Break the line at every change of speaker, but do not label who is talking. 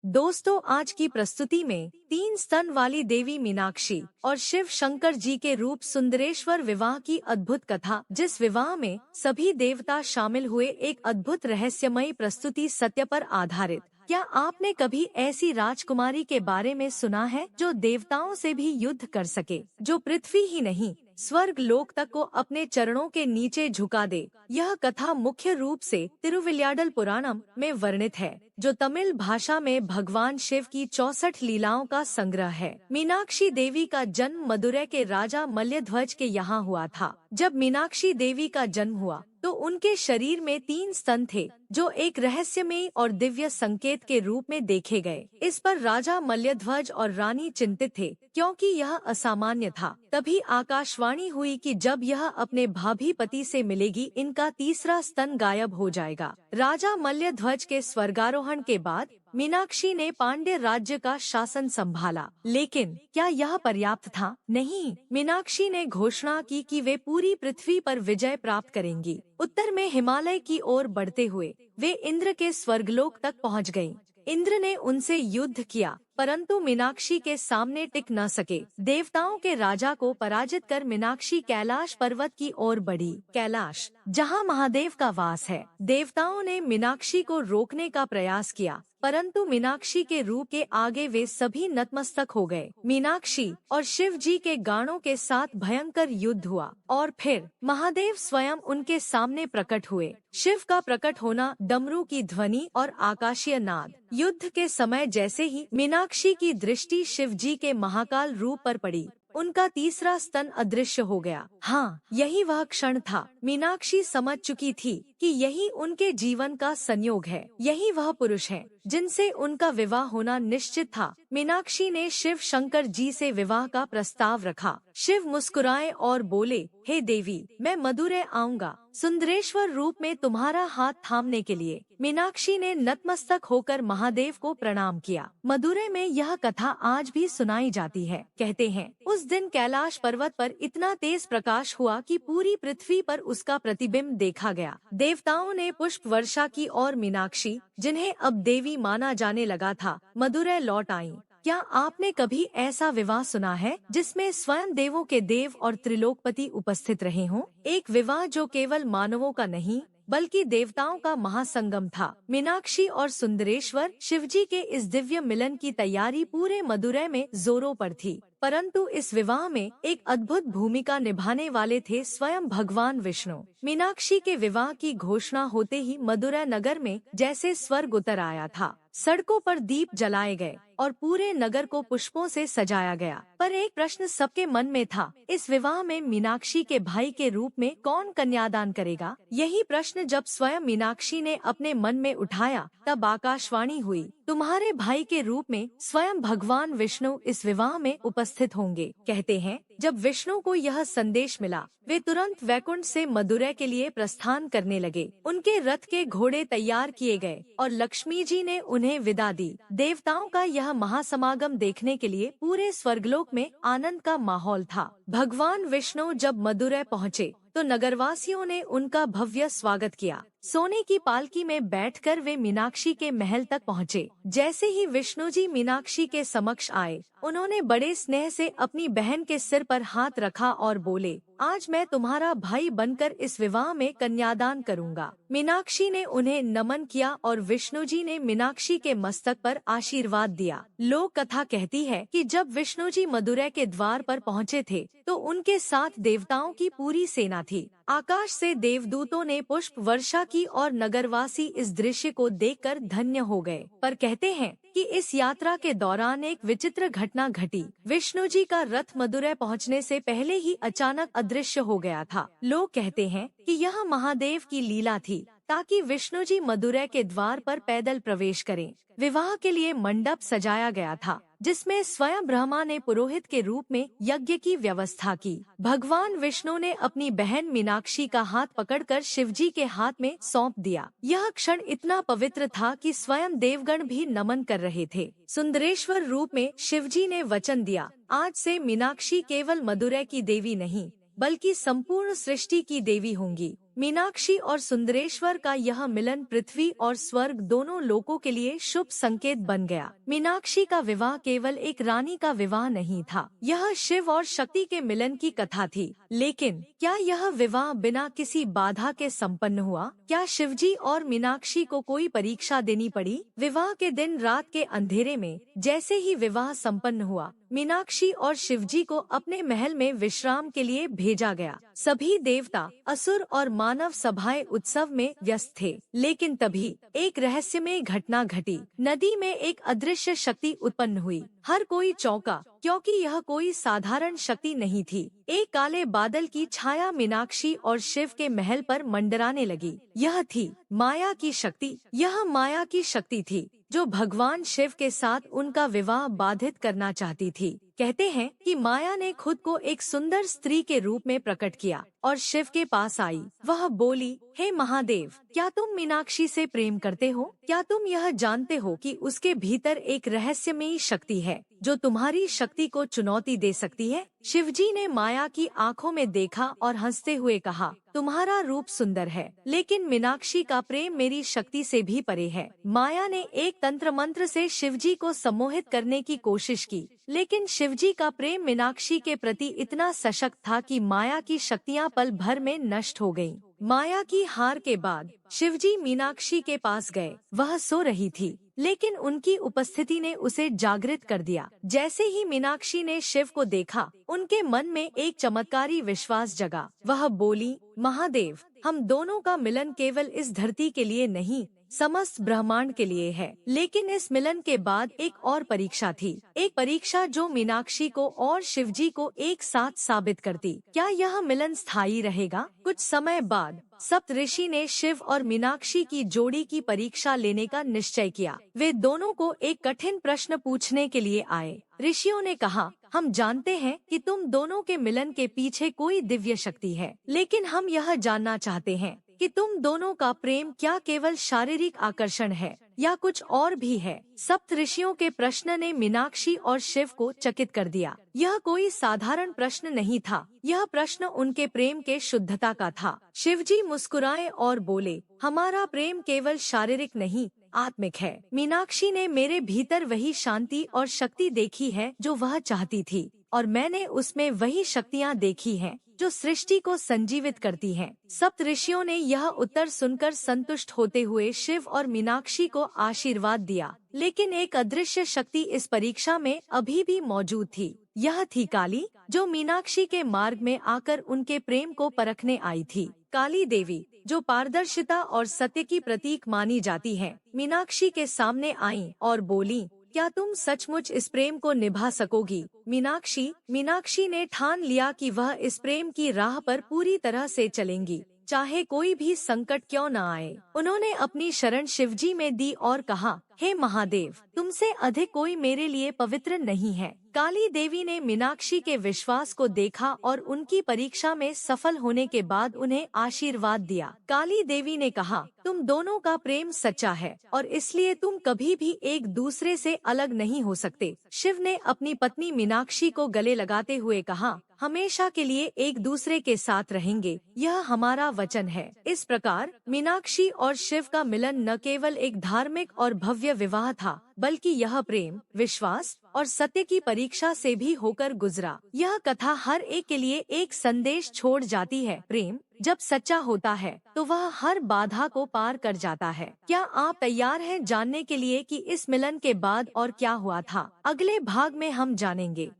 दोस्तों, आज की प्रस्तुति में 3 स्तन वाली देवी मीनाक्षी और शिव शंकर जी के रूप सुंदरेश्वर विवाह की अद्भुत कथा, जिस विवाह में सभी देवता शामिल हुए, एक अद्भुत रहस्यमयी प्रस्तुति सत्य पर आधारित। क्या आपने कभी ऐसी राजकुमारी के बारे में सुना है जो देवताओं से भी युद्ध कर सके, जो पृथ्वी ही नहीं स्वर्ग लोक तक को अपने चरणों के नीचे झुका दे? यह कथा मुख्य रूप से तिरुविल्याडल पुराणम में वर्णित है, जो तमिल भाषा में भगवान शिव की 64 लीलाओं का संग्रह है। मीनाक्षी देवी का जन्म मदुरै के राजा मल्यध्वज के यहाँ हुआ था। जब मीनाक्षी देवी का जन्म हुआ तो उनके शरीर में 3 स्तन थे, जो एक रहस्यमयी और दिव्य संकेत के रूप में देखे गए। इस पर राजा मल्यध्वज और रानी चिंतित थे, क्योंकि यह असामान्य था। तभी आकाशवाणी हुई कि जब यह अपने भाभी पति से मिलेगी, इनका तीसरा स्तन गायब हो जाएगा। राजा मल्यध्वज के स्वर्गारोहण के बाद मीनाक्षी ने पांड्य राज्य का शासन संभाला, लेकिन क्या यह पर्याप्त था? नहीं, मीनाक्षी ने घोषणा की कि वे पूरी पृथ्वी पर विजय प्राप्त करेंगी। उत्तर में हिमालय की ओर बढ़ते हुए वे इंद्र के स्वर्गलोक तक पहुंच गयीं। इंद्र ने उनसे युद्ध किया, परंतु मीनाक्षी के सामने टिक न सके। देवताओं के राजा को पराजित कर मीनाक्षी कैलाश पर्वत की ओर बढ़ी। कैलाश, जहां महादेव का वास है। देवताओं ने मीनाक्षी को रोकने का प्रयास किया, परंतु मीनाक्षी के रूप के आगे वे सभी नतमस्तक हो गए। मीनाक्षी और शिव जी के गानों के साथ भयंकर युद्ध हुआ और फिर महादेव स्वयं उनके सामने प्रकट हुए। शिव का प्रकट होना, डमरू की ध्वनि और आकाशीय नाद। युद्ध के समय जैसे ही मीनाक्षी की दृष्टि शिव जी के महाकाल रूप पर पड़ी, उनका तीसरा स्तन अदृश्य हो गया। हाँ, यही वह क्षण था। मीनाक्षी समझ चुकी थी कि यही उनके जीवन का संयोग है, यही वह पुरुष है जिनसे उनका विवाह होना निश्चित था। मीनाक्षी ने शिव शंकर जी से विवाह का प्रस्ताव रखा। शिव मुस्कुराए और बोले, हे देवी, मैं मदुरै आऊंगा सुंदरेश्वर रूप में तुम्हारा हाथ थामने के लिए। मीनाक्षी ने नतमस्तक होकर महादेव को प्रणाम किया। मदुरै में यह कथा आज भी सुनाई जाती है। कहते हैं, उस दिन कैलाश पर्वत पर इतना तेज प्रकाश हुआ कि पूरी पृथ्वी पर उसका प्रतिबिंब देखा गया। देवताओं ने पुष्प वर्षा की और मीनाक्षी, जिन्हें अब देवी माना जाने लगा था, मदुरै लौट आईं। क्या आपने कभी ऐसा विवाह सुना है जिसमें स्वयं देवों के देव और त्रिलोकपति उपस्थित रहे हों? एक विवाह जो केवल मानवों का नहीं बल्कि देवताओं का महासंगम था। मीनाक्षी और सुंदरेश्वर शिवजी के इस दिव्य मिलन की तैयारी पूरे मदुरै में जोरों पर थी, परंतु इस विवाह में एक अद्भुत भूमिका निभाने वाले थे स्वयं भगवान विष्णु। मीनाक्षी के विवाह की घोषणा होते ही मदुरै नगर में जैसे स्वर्ग उतर आया था। सड़कों पर दीप जलाए गए और पूरे नगर को पुष्पों से सजाया गया। पर एक प्रश्न सबके मन में था, इस विवाह में मीनाक्षी के भाई के रूप में कौन कन्यादान करेगा? यही प्रश्न जब स्वयं मीनाक्षी ने अपने मन में उठाया, तब आकाशवाणी हुई, तुम्हारे भाई के रूप में स्वयं भगवान विष्णु इस विवाह में उपस्थित होंगे। कहते हैं, जब विष्णु को यह संदेश मिला, वे तुरंत वैकुंठ से मदुरै के लिए प्रस्थान करने लगे। उनके रथ के घोड़े तैयार किए गए और लक्ष्मी जी ने उन्हें विदा दी। देवताओं का यह महासमागम देखने के लिए पूरे स्वर्गलोक में आनंद का माहौल था। भगवान विष्णु जब मदुरै पहुँचे तो नगरवासियों ने उनका भव्य स्वागत किया। सोने की पालकी में बैठकर वे मीनाक्षी के महल तक पहुँचे। जैसे ही विष्णु जी मीनाक्षी के समक्ष आए, उन्होंने बड़े स्नेह से अपनी बहन के सिर पर हाथ रखा और बोले, आज मैं तुम्हारा भाई बनकर इस विवाह में कन्यादान करूंगा। मीनाक्षी ने उन्हें नमन किया और विष्णु जी ने मीनाक्षी के मस्तक पर आशीर्वाद दिया। लोक कथा कहती है कि जब विष्णु जी मदुरै के द्वार पर पहुँचे थे तो उनके साथ देवताओं की पूरी सेना थी। आकाश से देवदूतों ने पुष्प वर्षा की और नगरवासी इस दृश्य को देखकर धन्य हो गए। पर कहते हैं कि इस यात्रा के दौरान एक विचित्र घटना घटी। विष्णु जी का रथ मदुरै पहुंचने से पहले ही अचानक अदृश्य हो गया था। लोग कहते हैं कि यह महादेव की लीला थी, ताकि विष्णु जी मदुरै के द्वार पर पैदल प्रवेश करें। विवाह के लिए मंडप सजाया गया था, जिसमें स्वयं ब्रह्मा ने पुरोहित के रूप में यज्ञ की व्यवस्था की। भगवान विष्णु ने अपनी बहन मीनाक्षी का हाथ पकड़कर शिवजी के हाथ में सौंप दिया। यह क्षण इतना पवित्र था कि स्वयं देवगण भी नमन कर रहे थे। सुंदरेश्वर रूप में शिवजी ने वचन दिया, आज से मीनाक्षी केवल मदुरै की देवी नहीं बल्कि संपूर्ण सृष्टि की देवी होंगी। मीनाक्षी और सुंदरेश्वर का यह मिलन पृथ्वी और स्वर्ग दोनों लोकों के लिए शुभ संकेत बन गया। मीनाक्षी का विवाह केवल एक रानी का विवाह नहीं था, यह शिव और शक्ति के मिलन की कथा थी। लेकिन क्या यह विवाह बिना किसी बाधा के संपन्न हुआ? क्या शिवजी और मीनाक्षी को कोई परीक्षा देनी पड़ी? विवाह के दिन रात के अंधेरे में जैसे ही विवाह संपन्न हुआ, मीनाक्षी और शिवजी को अपने महल में विश्राम के लिए भेजा गया। सभी देवता, असुर और मानव सभाएं उत्सव में व्यस्त थे। लेकिन तभी एक रहस्यमय घटना घटी। नदी में एक अदृश्य शक्ति उत्पन्न हुई। हर कोई चौंका, क्योंकि यह कोई साधारण शक्ति नहीं थी। एक काले बादल की छाया मीनाक्षी और शिव के महल पर मंडराने लगी। यह थी माया की शक्ति। यह माया की शक्ति थी जो भगवान शिव के साथ उनका विवाह बाधित करना चाहती थी। कहते हैं कि माया ने खुद को एक सुंदर स्त्री के रूप में प्रकट किया और शिव के पास आई। वह बोली, हे महादेव, क्या तुम मीनाक्षी से प्रेम करते हो? क्या तुम यह जानते हो कि उसके भीतर एक रहस्यमयी शक्ति है जो तुम्हारी शक्ति को चुनौती दे सकती है? शिवजी ने माया की आंखों में देखा और हंसते हुए कहा, तुम्हारा रूप सुंदर है, लेकिन मीनाक्षी का प्रेम मेरी शक्ति से भी परे है। माया ने एक तंत्र मंत्र से शिवजी को सम्मोहित करने की कोशिश की, लेकिन शिवजी का प्रेम मीनाक्षी के प्रति इतना सशक्त था कि माया की शक्तियाँ पल भर में नष्ट हो गयीं। माया की हार के बाद शिवजी मीनाक्षी के पास गए। वह सो रही थी, लेकिन उनकी उपस्थिति ने उसे जागृत कर दिया। जैसे ही मीनाक्षी ने शिव को देखा, उनके मन में एक चमत्कारी विश्वास जगा। वह बोली, महादेव, हम दोनों का मिलन केवल इस धरती के लिए नहीं, समस्त ब्रह्मांड के लिए है। लेकिन इस मिलन के बाद एक और परीक्षा थी, एक परीक्षा जो मीनाक्षी को और शिवजी को एक साथ साबित करती। क्या यह मिलन स्थायी रहेगा? कुछ समय बाद सप्त ऋषि ने शिव और मीनाक्षी की जोड़ी की परीक्षा लेने का निश्चय किया। वे दोनों को एक कठिन प्रश्न पूछने के लिए आए। ऋषियों ने कहा, हम जानते हैं कि तुम दोनों के मिलन के पीछे कोई दिव्य शक्ति है, लेकिन हम यह जानना चाहते हैं कि तुम दोनों का प्रेम क्या केवल शारीरिक आकर्षण है या कुछ और भी है? सप्त ऋषियों के प्रश्न ने मीनाक्षी और शिव को चकित कर दिया। यह कोई साधारण प्रश्न नहीं था, यह प्रश्न उनके प्रेम के शुद्धता का था। शिवजी मुस्कुराए और बोले, हमारा प्रेम केवल शारीरिक नहीं, आत्मिक है। मीनाक्षी ने मेरे भीतर वही शांति और शक्ति देखी है जो वह चाहती थी, और मैंने उसमें वही शक्तियाँ देखी हैं जो सृष्टि को संजीवित करती हैं। सप्त ऋषियों ने यह उत्तर सुनकर संतुष्ट होते हुए शिव और मीनाक्षी को आशीर्वाद दिया। लेकिन एक अदृश्य शक्ति इस परीक्षा में अभी भी मौजूद थी। यह थी काली, जो मीनाक्षी के मार्ग में आकर उनके प्रेम को परखने आई थी। काली देवी, जो पारदर्शिता और सत्य की प्रतीक मानी जाती है, मीनाक्षी के सामने आईं और बोली, क्या तुम सचमुच इस प्रेम को निभा सकोगी? मीनाक्षी ने ठान लिया कि वह इस प्रेम की राह पर पूरी तरह से चलेंगी, चाहे कोई भी संकट क्यों न आए। उन्होंने अपनी शरण शिवजी में दी और कहा, हे महादेव, तुमसे अधिक कोई मेरे लिए पवित्र नहीं है। काली देवी ने मीनाक्षी के विश्वास को देखा और उनकी परीक्षा में सफल होने के बाद उन्हें आशीर्वाद दिया। काली देवी ने कहा, तुम दोनों का प्रेम सच्चा है और इसलिए तुम कभी भी एक दूसरे से अलग नहीं हो सकते। शिव ने अपनी पत्नी मीनाक्षी को गले लगाते हुए कहा, हमेशा के लिए एक दूसरे के साथ रहेंगे, यह हमारा वचन है। इस प्रकार मीनाक्षी और शिव का मिलन न केवल एक धार्मिक और भव्य विवाह था, बल्कि यह प्रेम, विश्वास और सत्य की परीक्षा से भी होकर गुजरा। यह कथा हर एक के लिए एक संदेश छोड़ जाती है। प्रेम जब सच्चा होता है तो वह हर बाधा को पार कर जाता है। क्या आप तैयार हैं जानने के लिए कि इस मिलन के बाद और क्या हुआ था? अगले भाग में हम जानेंगे।